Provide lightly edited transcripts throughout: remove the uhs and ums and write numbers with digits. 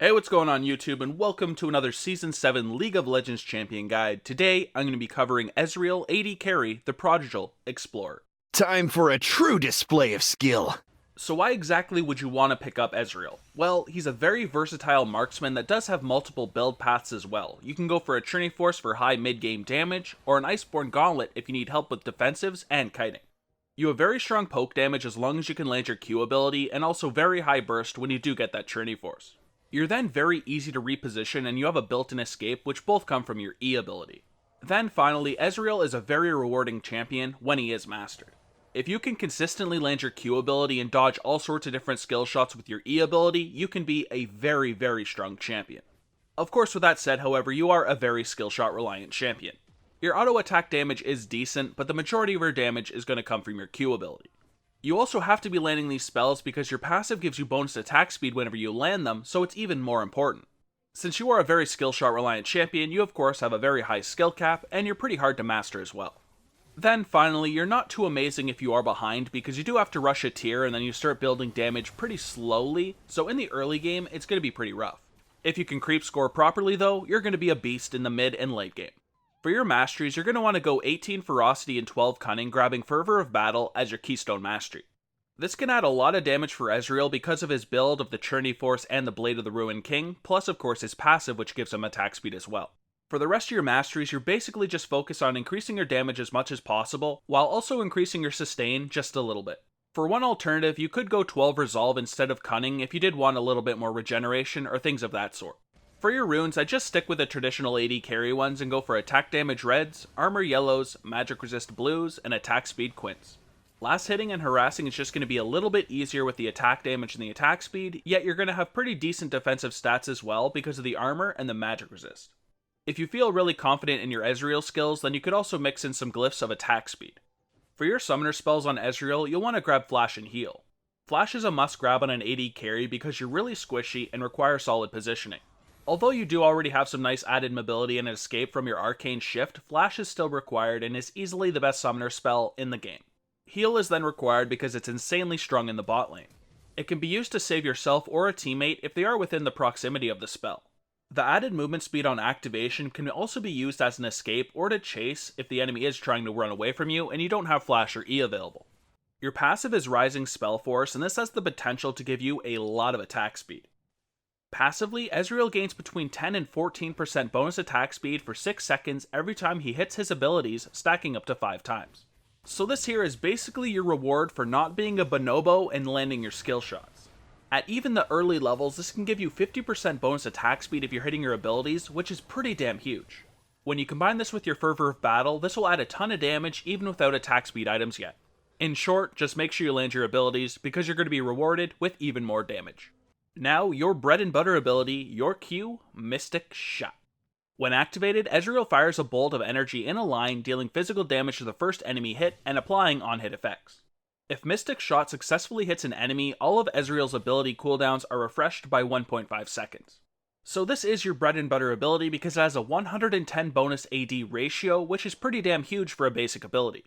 Hey, what's going on YouTube, and welcome to another Season 7 League of Legends Champion Guide. Today, I'm going to be covering Ezreal AD Carry, the Prodigal Explorer. Time for a true display of skill. So why exactly would you want to pick up Ezreal? Well, he's a very versatile marksman that does have multiple build paths as well. You can go for a Trinity Force for high mid-game damage, or an Iceborne Gauntlet if you need help with defensives and kiting. You have very strong poke damage as long as you can land your Q ability, and also very high burst when you do get that Trinity Force. You're then very easy to reposition, and you have a built-in escape, which both come from your E ability. Then finally, Ezreal is a very rewarding champion when he is mastered. If you can consistently land your Q ability and dodge all sorts of different skill shots with your E ability, you can be a very, very strong champion. Of course, with that said, however, you are a very skill shot reliant champion. Your auto attack damage is decent, but the majority of your damage is going to come from your Q ability. You also have to be landing these spells because your passive gives you bonus attack speed whenever you land them, so it's even more important. Since you are a very skill shot reliant champion, you of course have a very high skill cap, and you're pretty hard to master as well. Then finally, you're not too amazing if you are behind, because you do have to rush a tier and then you start building damage pretty slowly, so in the early game, it's going to be pretty rough. If you can creep score properly though, you're going to be a beast in the mid and late game. For your masteries, you're going to want to go 18 Ferocity and 12 Cunning, grabbing Fervor of Battle as your keystone mastery. This can add a lot of damage for Ezreal because of his build of the Trinity Force and the Blade of the Ruined King, plus of course his passive which gives him attack speed as well. For the rest of your masteries, you're basically just focused on increasing your damage as much as possible, while also increasing your sustain just a little bit. For one alternative, you could go 12 Resolve instead of Cunning if you did want a little bit more regeneration or things of that sort. For your runes, I just stick with the traditional AD carry ones and go for attack damage reds, armor yellows, magic resist blues, and attack speed quints. Last hitting and harassing is just going to be a little bit easier with the attack damage and the attack speed, yet you're going to have pretty decent defensive stats as well because of the armor and the magic resist. If you feel really confident in your Ezreal skills, then you could also mix in some glyphs of attack speed. For your summoner spells on Ezreal, you'll want to grab Flash and Heal. Flash is a must grab on an AD carry because you're really squishy and require solid positioning. Although you do already have some nice added mobility and escape from your Arcane Shift, Flash is still required and is easily the best summoner spell in the game. Heal is then required because it's insanely strong in the bot lane. It can be used to save yourself or a teammate if they are within the proximity of the spell. The added movement speed on activation can also be used as an escape or to chase if the enemy is trying to run away from you and you don't have Flash or E available. Your passive is Rising Spell Force, and this has the potential to give you a lot of attack speed. Passively, Ezreal gains between 10 and 14% bonus attack speed for 6 seconds every time he hits his abilities, stacking up to 5 times. So this here is basically your reward for not being a bonobo and landing your skill shots. At even the early levels, this can give you 50% bonus attack speed if you're hitting your abilities, which is pretty damn huge. When you combine this with your Fervor of Battle, this will add a ton of damage even without attack speed items yet. In short, just make sure you land your abilities because you're going to be rewarded with even more damage. Now, your bread and butter ability, your Q, Mystic Shot. When activated, Ezreal fires a bolt of energy in a line, dealing physical damage to the first enemy hit and applying on-hit effects. If Mystic Shot successfully hits an enemy, all of Ezreal's ability cooldowns are refreshed by 1.5 seconds. So this is your bread and butter ability because it has a 110 bonus AD ratio, which is pretty damn huge for a basic ability.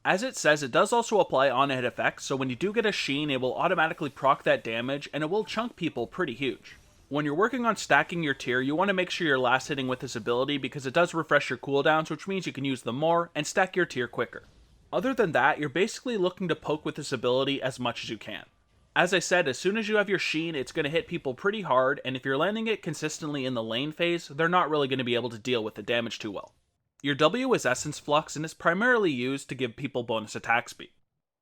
As it says, it does also apply on-hit effects, so when you do get a Sheen, it will automatically proc that damage, and it will chunk people pretty huge. When you're working on stacking your tier, you want to make sure you're last hitting with this ability because it does refresh your cooldowns, which means you can use them more and stack your tier quicker. Other than that, you're basically looking to poke with this ability as much as you can. As I said, as soon as you have your Sheen, it's going to hit people pretty hard, and if you're landing it consistently in the lane phase, they're not really going to be able to deal with the damage too well. Your W is Essence Flux and is primarily used to give people bonus attack speed.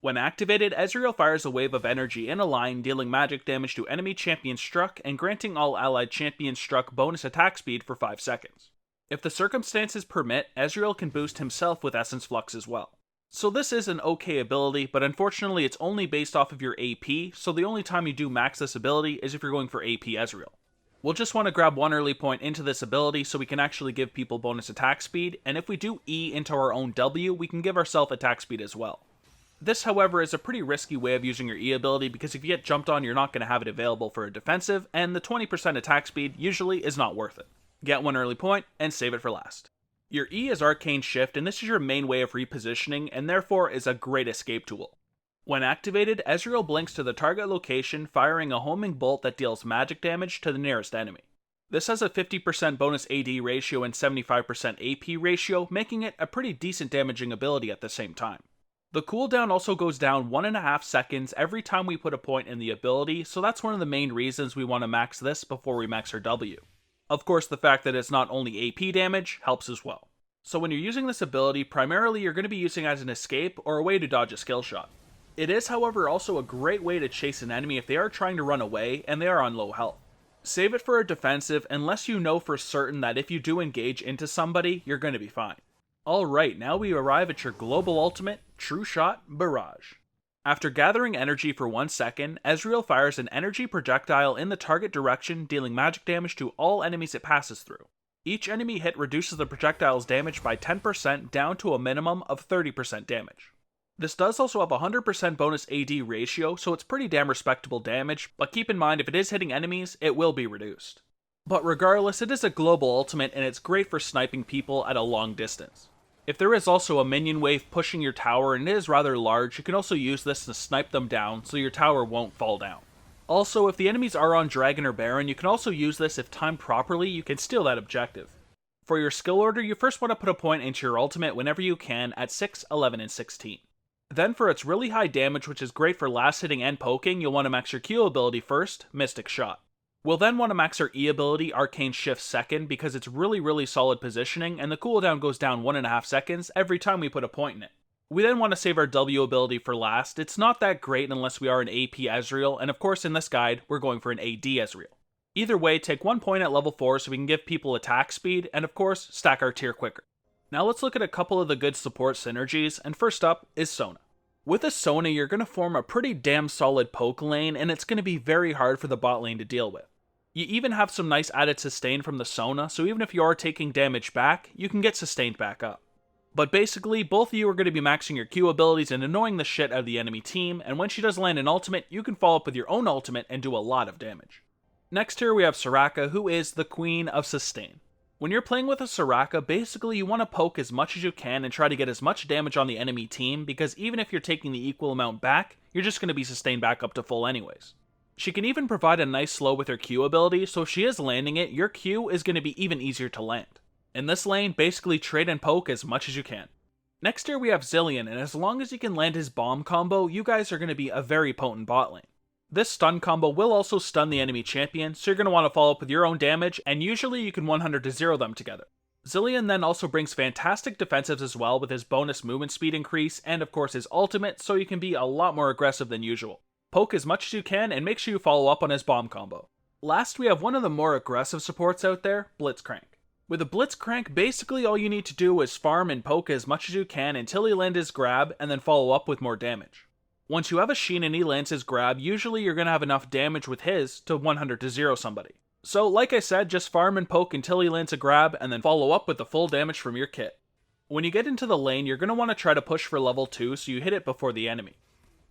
When activated, Ezreal fires a wave of energy in a line, dealing magic damage to enemy champions struck and granting all allied champions struck bonus attack speed for 5 seconds. If the circumstances permit, Ezreal can boost himself with Essence Flux as well. So this is an okay ability, but unfortunately it's only based off of your AP, so the only time you do max this ability is if you're going for AP Ezreal. We'll just want to grab one early point into this ability so we can actually give people bonus attack speed, and if we do E into our own W, we can give ourselves attack speed as well. This, however, is a pretty risky way of using your E ability because if you get jumped on, you're not going to have it available for a defensive, and the 20% attack speed usually is not worth it. Get one early point, and save it for last. Your E is Arcane Shift, and this is your main way of repositioning, and therefore is a great escape tool. When activated, Ezreal blinks to the target location, firing a homing bolt that deals magic damage to the nearest enemy. This has a 50% bonus AD ratio and 75% AP ratio, making it a pretty decent damaging ability at the same time. The cooldown also goes down 1.5 seconds every time we put a point in the ability, so that's one of the main reasons we want to max this before we max our W. Of course, the fact that it's not only AP damage helps as well. So when you're using this ability, primarily you're going to be using it as an escape or a way to dodge a skill shot. It is, however, also a great way to chase an enemy if they are trying to run away and they are on low health. Save it for a defensive unless you know for certain that if you do engage into somebody, you're going to be fine. Alright, now we arrive at your global ultimate, True Shot Barrage. After gathering energy for 1 second, Ezreal fires an energy projectile in the target direction, dealing magic damage to all enemies it passes through. Each enemy hit reduces the projectile's damage by 10% down to a minimum of 30% damage. This does also have a 100% bonus AD ratio, so it's pretty damn respectable damage, but keep in mind if it is hitting enemies, it will be reduced. But regardless, it is a global ultimate and it's great for sniping people at a long distance. If there is also a minion wave pushing your tower and it is rather large, you can also use this to snipe them down so your tower won't fall down. Also, if the enemies are on Dragon or Baron, you can also use this if timed properly, you can steal that objective. For your skill order, you first want to put a point into your ultimate whenever you can at 6, 11, and 16. Then for its really high damage, which is great for last hitting and poking, you'll want to max your Q ability first, Mystic Shot. We'll then want to max our E ability, Arcane Shift, second, because it's really solid positioning, and the cooldown goes down 1.5 seconds every time we put a point in it. We then want to save our W ability for last. It's not that great unless we are an AP Ezreal, and of course in this guide, we're going for an AD Ezreal. Either way, take 1 point at level 4 so we can give people attack speed, and of course, stack our tier quicker. Now let's look at a couple of the good support synergies, and first up is Sona. With a Sona, you're going to form a pretty damn solid poke lane, and it's going to be very hard for the bot lane to deal with. You even have some nice added sustain from the Sona, so even if you are taking damage back, you can get sustained back up. But basically, both of you are going to be maxing your Q abilities and annoying the shit out of the enemy team, and when she does land an ultimate, you can follow up with your own ultimate and do a lot of damage. Next here we have Soraka, who is the Queen of Sustain. When you're playing with a Soraka, basically you want to poke as much as you can and try to get as much damage on the enemy team, because even if you're taking the equal amount back, you're just going to be sustained back up to full anyways. She can even provide a nice slow with her Q ability, so if she is landing it, your Q is going to be even easier to land. In this lane, basically trade and poke as much as you can. Next here we have Zilean, and as long as he can land his bomb combo, you guys are going to be a very potent bot lane. This stun combo will also stun the enemy champion, so you're going to want to follow up with your own damage, and usually you can 100 to 0 them together. Zilean then also brings fantastic defensives as well with his bonus movement speed increase, and of course his ultimate, so you can be a lot more aggressive than usual. Poke as much as you can, and make sure you follow up on his bomb combo. Last, we have one of the more aggressive supports out there, Blitzcrank. With a Blitzcrank, basically all you need to do is farm and poke as much as you can until he lands his grab, and then follow up with more damage. Once you have a Sheen and he lands his grab, usually you're going to have enough damage with his to 100 to 0 somebody. So like I said, just farm and poke until he lands a grab, and then follow up with the full damage from your kit. When you get into the lane, you're going to want to try to push for level 2 so you hit it before the enemy.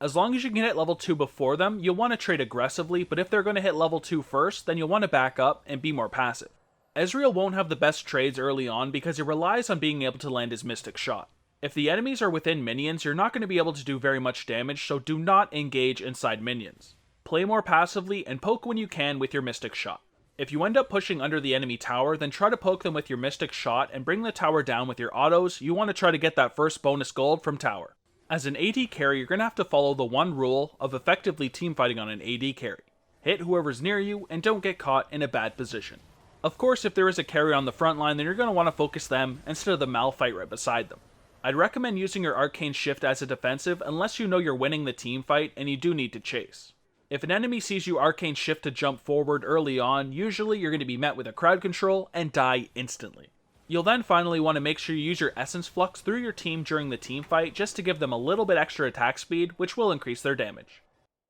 As long as you can hit level 2 before them, you'll want to trade aggressively, but if they're going to hit level 2 first, then you'll want to back up and be more passive. Ezreal won't have the best trades early on because he relies on being able to land his Mystic Shot. If the enemies are within minions, you're not going to be able to do very much damage, so do not engage inside minions. Play more passively and poke when you can with your Mystic Shot. If you end up pushing under the enemy tower, then try to poke them with your Mystic Shot and bring the tower down with your autos. You want to try to get that first bonus gold from tower. As an AD carry, you're going to have to follow the one rule of effectively teamfighting on an AD carry. Hit whoever's near you and don't get caught in a bad position. Of course, if there is a carry on the front line, then you're going to want to focus them instead of the Malphite right beside them. I'd recommend using your Arcane Shift as a defensive unless you know you're winning the team fight and you do need to chase. If an enemy sees you Arcane Shift to jump forward early on, usually you're going to be met with a crowd control and die instantly. You'll then finally want to make sure you use your Essence Flux through your team during the team fight just to give them a little bit extra attack speed, which will increase their damage.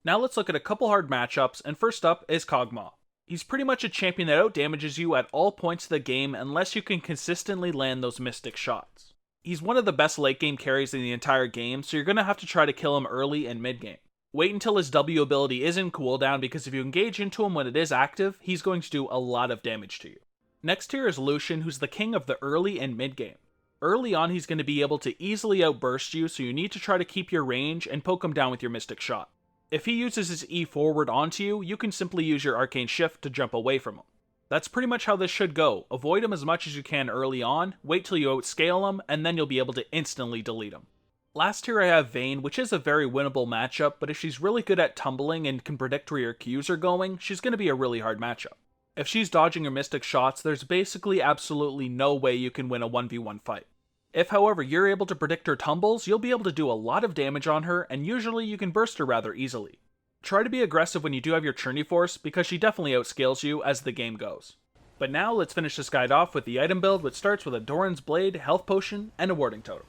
Now let's look at a couple hard matchups, and first up is Kog'Maw. He's pretty much a champion that outdamages you at all points of the game unless you can consistently land those Mystic Shots. He's one of the best late game carries in the entire game, so you're going to have to try to kill him early and mid game. Wait until his W ability is in cooldown, because if you engage into him when it is active, he's going to do a lot of damage to you. Next here is Lucian, who's the king of the early and mid game. Early on, he's going to be able to easily outburst you, so you need to try to keep your range and poke him down with your Mystic Shot. If he uses his E forward onto you, you can simply use your Arcane Shift to jump away from him. That's pretty much how this should go. Avoid him as much as you can early on, wait till you outscale him, and then you'll be able to instantly delete him. Last here I have Vayne, which is a very winnable matchup, but if she's really good at tumbling and can predict where your Qs are going, she's going to be a really hard matchup. If she's dodging your Mystic Shots, there's basically absolutely no way you can win a 1v1 fight. If, however, you're able to predict her tumbles, you'll be able to do a lot of damage on her, and usually you can burst her rather easily. Try to be aggressive when you do have your Trinity Force, because she definitely outscales you as the game goes. But now let's finish this guide off with the item build, which starts with a Doran's Blade, Health Potion, and a Warding Totem.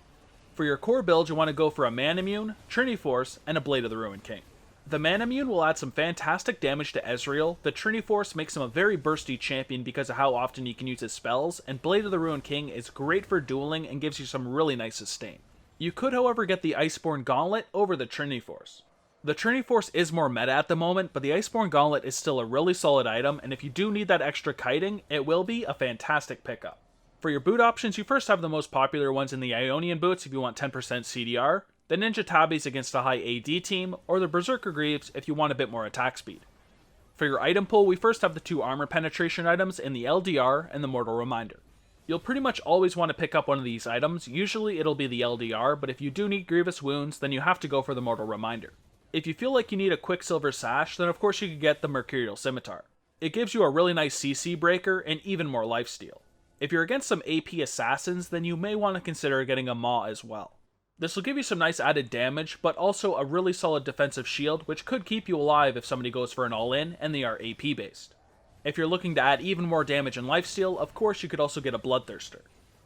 For your core build, you want to go for a Man Immune, Trinity Force, and a Blade of the Ruined King. The Man Immune will add some fantastic damage to Ezreal, the Trinity Force makes him a very bursty champion because of how often he can use his spells, and Blade of the Ruined King is great for dueling and gives you some really nice sustain. You could, however, get the Iceborne Gauntlet over the Trinity Force. The Trinity Force is more meta at the moment, but the Iceborne Gauntlet is still a really solid item, and if you do need that extra kiting, it will be a fantastic pickup. For your boot options, you first have the most popular ones in the Ionian boots if you want 10% CDR, the Ninja Tabis against a high AD team, or the Berserker Greaves if you want a bit more attack speed. For your item pool, we first have the 2 armor penetration items in the LDR and the Mortal Reminder. You'll pretty much always want to pick up one of these items, usually it'll be the LDR, but if you do need Grievous Wounds, then you have to go for the Mortal Reminder. If you feel like you need a Quicksilver Sash, then of course you could get the Mercurial Scimitar. It gives you a really nice CC breaker and even more lifesteal. If you're against some AP assassins, then you may want to consider getting a Maw as well. This will give you some nice added damage, but also a really solid defensive shield, which could keep you alive if somebody goes for an all-in and they are AP based. If you're looking to add even more damage and lifesteal, of course you could also get a Bloodthirster.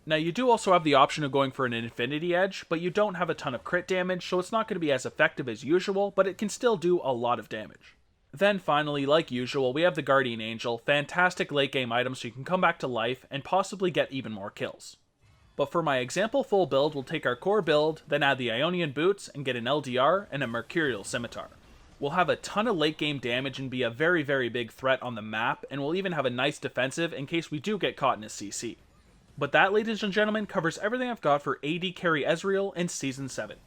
Now you do also have the option of going for an Infinity Edge, but you don't have a ton of crit damage, so it's not going to be as effective as usual, but it can still do a lot of damage. Then finally, like usual, we have the Guardian Angel, fantastic late game item so you can come back to life and possibly get even more kills. But for my example full build, we'll take our core build, then add the Ionian Boots and get an LDR and a Mercurial Scimitar. We'll have a ton of late game damage and be a very big threat on the map, and we'll even have a nice defensive in case we do get caught in a CC. But that, ladies and gentlemen, covers everything I've got for AD Carry Ezreal in Season 7.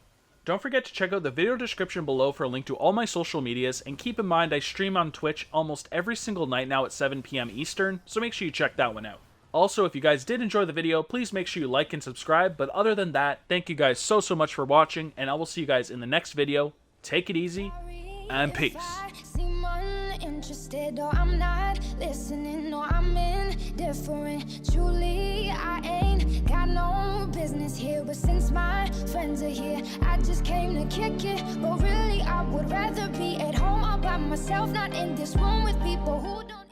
Don't forget to check out the video description below for a link to all my social medias, and keep in mind I stream on Twitch almost every single night now at 7 PM Eastern, so make sure you check that one out. Also, if you guys did enjoy the video, please make sure you like and subscribe, but other than that, thank you guys so much for watching, and I will see you guys in the next video. Take it easy, and peace. Interested or I'm not listening, or I'm indifferent. Truly, I ain't got no business here, but since my friends are here, I just came to kick it. But really, I would rather be at home all by myself, not in this room with people who don't